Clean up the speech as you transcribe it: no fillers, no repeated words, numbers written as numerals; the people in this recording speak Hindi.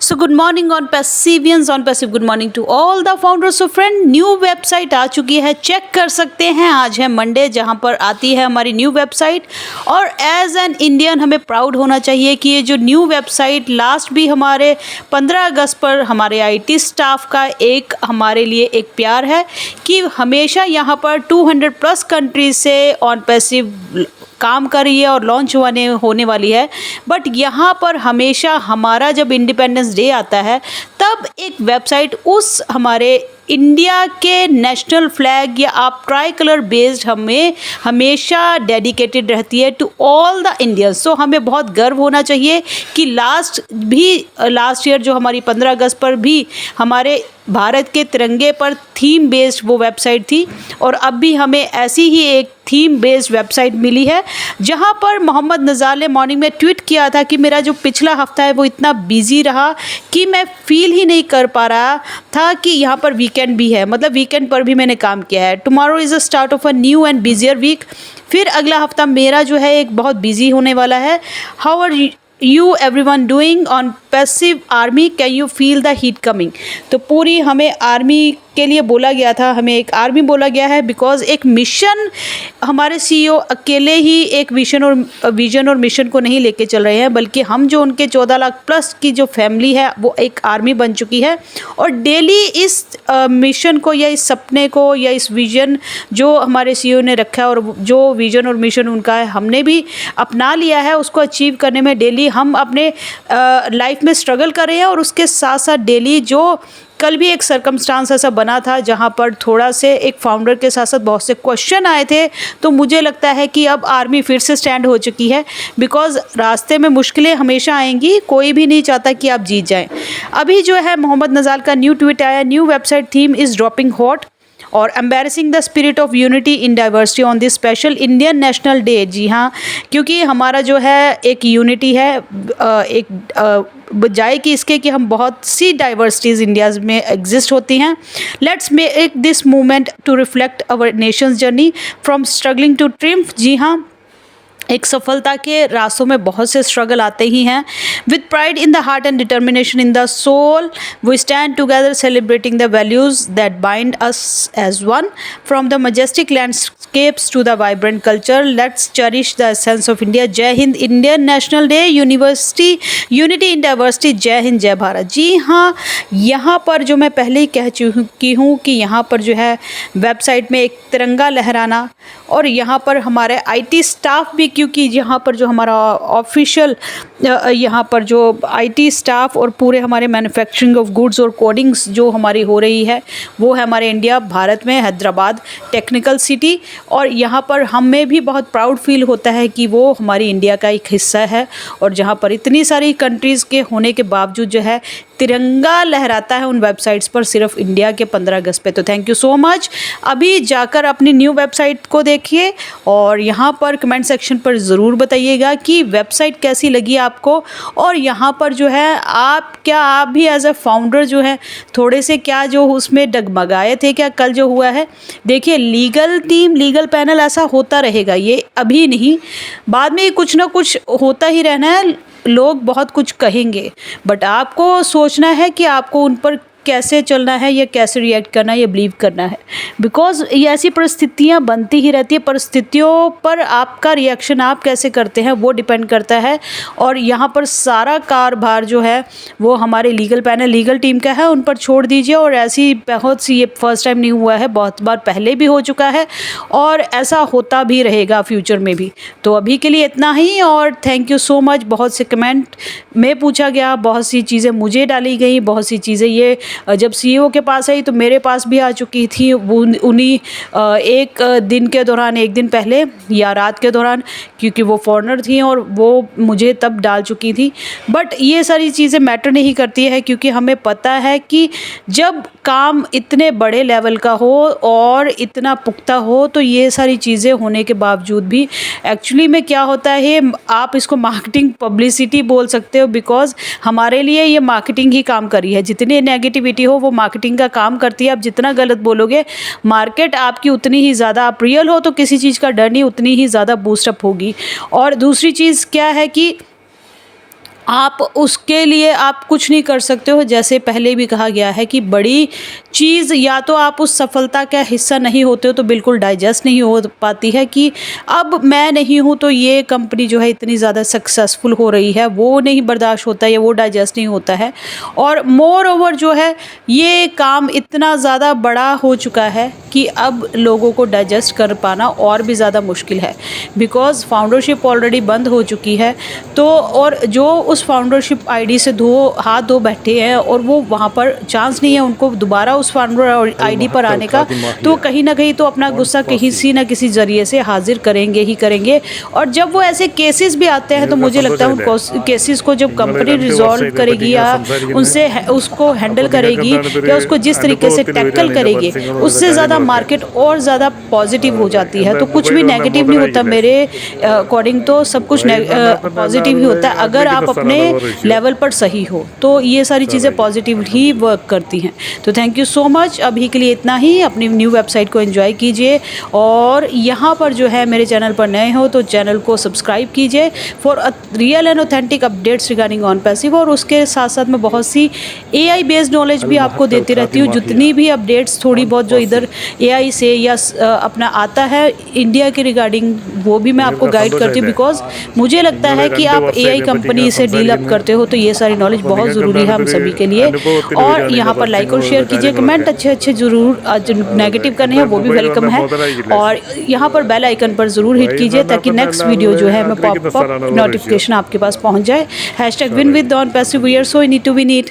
सो गुड मॉर्निंग ऑन पैसिवियंस on passive, good morning to all the founders of friend. New website आ चुकी है, चेक कर सकते हैं। आज है मंडे जहां पर आती है हमारी न्यू वेबसाइट, और एज एन इंडियन हमें प्राउड होना चाहिए कि ये जो न्यू वेबसाइट लास्ट भी हमारे 15 अगस्त पर हमारे आईटी स्टाफ का एक हमारे लिए एक प्यार है कि हमेशा यहाँ पर 200+ कंट्रीज से ऑन पैसिव काम कर रही है और लॉन्च होने वाली है। बट यहाँ पर हमेशा हमारा जब इंडिपेंडेंस डे आता है तब एक वेबसाइट उस हमारे इंडिया के नेशनल फ्लैग या आप ट्राई कलर बेस्ड हमें हमेशा डेडिकेटेड रहती है टू ऑल द इंडियंस। सो हमें बहुत गर्व होना चाहिए कि लास्ट ईयर जो हमारी 15 अगस्त पर भी हमारे भारत के तिरंगे पर थीम बेस्ड वो वेबसाइट थी, और अब भी हमें ऐसी ही एक थीम बेस्ड वेबसाइट मिली है जहां पर मोहम्मद नज़ार ने मॉर्निंग में ट्वीट किया था कि मेरा जो पिछला हफ्ता है वो इतना बिजी रहा कि मैं फील ही नहीं कर पा रहा था कि यहाँ पर वीकेंड भी है, मतलब वीकेंड पर भी मैंने काम किया है। Tomorrow is a start of a new and busier week. फिर अगला हफ्ता मेरा जो है एक बहुत बिजी होने वाला है। How are you everyone doing on passive army, can you feel the heat coming. तो पूरी हमें आर्मी के लिए बोला गया था, हमें एक आर्मी बोला गया है बिकॉज एक मिशन हमारे सीईओ अकेले ही एक विजन और मिशन को नहीं लेके चल रहे हैं, बल्कि हम जो उनके 14 लाख प्लस की जो फैमिली है वो एक आर्मी बन चुकी है, और डेली इस मिशन को या इस सपने को या इस विजन जो हमारे सीईओ ने रखा है और जो विजन और मिशन उनका है हमने भी अपना लिया है, उसको अचीव करने में डेली हम अपने लाइफ में स्ट्रगल कर रहे हैं। और उसके साथ साथ डेली जो कल भी एक सर्कमस्टांस ऐसा बना था जहां पर थोड़ा से एक फाउंडर के साथ साथ बहुत से क्वेश्चन आए थे, तो मुझे लगता है कि अब आर्मी फिर से स्टैंड हो चुकी है, बिकॉज रास्ते में मुश्किलें हमेशा आएंगी, कोई भी नहीं चाहता कि आप जीत जाएं। अभी जो है मोहम्मद नज़ार का न्यू ट्वीट आया, new website theme is dropping hot और embracing the spirit of unity in diversity on this special Indian national day. जी हाँ, क्योंकि हमारा जो है एक यूनिटी है, एक बजाय कि इसके कि हम बहुत सी डाइवर्सिटीज़ इंडिया में एग्जिस्ट होती हैं। Let's make this movement to reflect our nation's journey from struggling to triumph. जी हाँ, एक सफलता के रास्तों में बहुत से स्ट्रगल आते ही हैं। With pride in the heart and determination in the soul we stand together celebrating the values that bind us as one. From the majestic landscapes to the vibrant culture, let's cherish the essence of India. जय हिंद, Indian national day, unity in diversity. जय हिंद, जय भारत। जी हाँ, यहाँ पर जो मैं पहले ही कह चुकी हूँ कि यहाँ पर जो है वेबसाइट में एक तिरंगा लहराना, और यहाँ पर हमारे आईटी स्टाफ भी, क्योंकि यहाँ पर जो हमारा ऑफिशियल यहाँ पर जो आईटी स्टाफ और पूरे हमारे मैन्युफैक्चरिंग ऑफ गुड्स और कोडिंग्स जो हमारी हो रही है वो है हमारे इंडिया भारत में हैदराबाद टेक्निकल सिटी, और यहाँ पर हमें भी बहुत प्राउड फील होता है कि वो हमारी इंडिया का एक हिस्सा है, और जहाँ पर इतनी सारी कंट्रीज़ के होने के बावजूद जो है तिरंगा लहराता है उन वेबसाइट्स पर सिर्फ इंडिया के 15 अगस्त पे। तो थैंक यू सो मच। अभी जाकर अपनी न्यू वेबसाइट को देखिए, और यहाँ पर कमेंट सेक्शन पर ज़रूर बताइएगा कि वेबसाइट कैसी लगी आपको, और यहाँ पर जो है आप भी एज अ फाउंडर जो है थोड़े से क्या जो उसमें डगमगाए थे क्या कल जो हुआ है। देखिए, लीगल टीम, लीगल पैनल ऐसा होता रहेगा, ये अभी नहीं, बाद में कुछ ना कुछ होता ही रहना है। लोग बहुत कुछ कहेंगे, बट आपको सोचना है कि आपको उन पर कैसे चलना है या कैसे रिएक्ट करना है या बिलीव करना है, बिकॉज ये ऐसी परिस्थितियाँ बनती ही रहती है। परिस्थितियों पर आपका रिएक्शन आप कैसे करते हैं वो डिपेंड करता है, और यहाँ पर सारा कारभार जो है वो हमारे लीगल पैनल, लीगल टीम का है, उन पर छोड़ दीजिए। और ऐसी बहुत सी, ये फर्स्ट टाइम नहीं हुआ है, बहुत बार पहले भी हो चुका है, और ऐसा होता भी रहेगा फ्यूचर में भी। तो अभी के लिए इतना ही, और थैंक यू सो मच। बहुत से कमेंट में पूछा गया, बहुत सी चीज़ें मुझे डाली गई, बहुत सी चीज़ें ये जब सीईओ के पास आई तो मेरे पास भी आ चुकी थी, उन्हीं एक दिन के दौरान, एक दिन पहले या रात के दौरान, क्योंकि वो फॉरेनर थी और वो मुझे तब डाल चुकी थी। बट ये सारी चीज़ें मैटर नहीं करती है, क्योंकि हमें पता है कि जब काम इतने बड़े लेवल का हो और इतना पुख्ता हो तो ये सारी चीज़ें होने के बावजूद भी एक्चुअली में क्या होता है, आप इसको मार्केटिंग पब्लिसिटी बोल सकते हो, बिकॉज हमारे लिए ये मार्केटिंग ही काम करी है। जितनी नेगेटिविटी हो वो मार्केटिंग का काम करती है। आप जितना गलत बोलोगे मार्केट आपकी उतनी ही ज़्यादा, आप रियल हो तो किसी चीज़ का डर नहीं, उतनी ही ज़्यादा बूस्टअप होगी। और दूसरी चीज़ क्या है कि आप उसके लिए आप कुछ नहीं कर सकते हो। जैसे पहले भी कहा गया है कि बड़ी चीज़ या तो आप उस सफलता का हिस्सा नहीं होते हो तो बिल्कुल डाइजेस्ट नहीं हो पाती है कि अब मैं नहीं हूँ तो ये कंपनी जो है इतनी ज़्यादा सक्सेसफुल हो रही है, वो नहीं बर्दाश्त होता है या वो डाइजेस्ट नहीं होता है। और मोर ओवर जो है ये काम इतना ज़्यादा बड़ा हो चुका है कि अब लोगों को डाइजेस्ट कर पाना और भी ज़्यादा मुश्किल है, बिकॉज़ फाउंडरशिप ऑलरेडी बंद हो चुकी है। तो और जो उस फाउंडरशिप आईडी से हाथ धो बैठे हैं और वो वहाँ पर चांस नहीं है उनको दोबारा उस फाउंडर आईडी पर आने का, तो कहीं ना कहीं तो अपना गुस्सा किसी ना किसी ज़रिए से हाजिर करेंगे ही करेंगे। और जब वो ऐसे केसेस भी आते हैं तो मुझे लगता है उन केसेस को जब कंपनी रिजॉल्व करेगी या उनसे उसको हैंडल करेगी या उसको जिस तरीके से टैकल करेगी, उससे ज़्यादा मार्केट और ज़्यादा पॉजिटिव हो जाती है। तो कुछ भी नेगेटिव नहीं होता मेरे अकॉर्डिंग, तो सब कुछ पॉजिटिव ही होता है अगर आप अपने लेवल पर सही हो। तो ये सारी चीज़ें पॉजिटिव ही वर्क करती हैं। तो थैंक यू सो मच। अभी के लिए इतना ही। अपनी न्यू वेबसाइट को एंजॉय कीजिए और यहाँ पर जो है मेरे चैनल पर नए हो तो चैनल को सब्सक्राइब कीजिए for real and authentic updates regarding on passive. और उसके साथ साथ मैं बहुत सी AI बेस्ड नॉलेज भी आपको देती रहती हूँ। जितनी भी अपडेट्स थोड़ी बहुत जो इधर AI से या अपना आता है इंडिया के रिगार्डिंग, वो भी मैं आपको गाइड करती हूँ, बिकॉज मुझे लगता है कि आप AI कंपनी से डील अप करते हो तो ये सारी नॉलेज बहुत ज़रूरी है हम सभी के लिए। और यहाँ पर लाइक और शेयर कीजिए, कमेंट अच्छे ज़रूर, नेगेटिव करने हैं वो भी वेलकम है। और यहाँ पर बेल आइकन पर ज़रूर हिट कीजिए ताकि नेक्स्ट वीडियो जो है मैं पॉप नोटिफिकेशन आपके पास पहुँच जाए। #win with Don Passive, we are so in it to win it।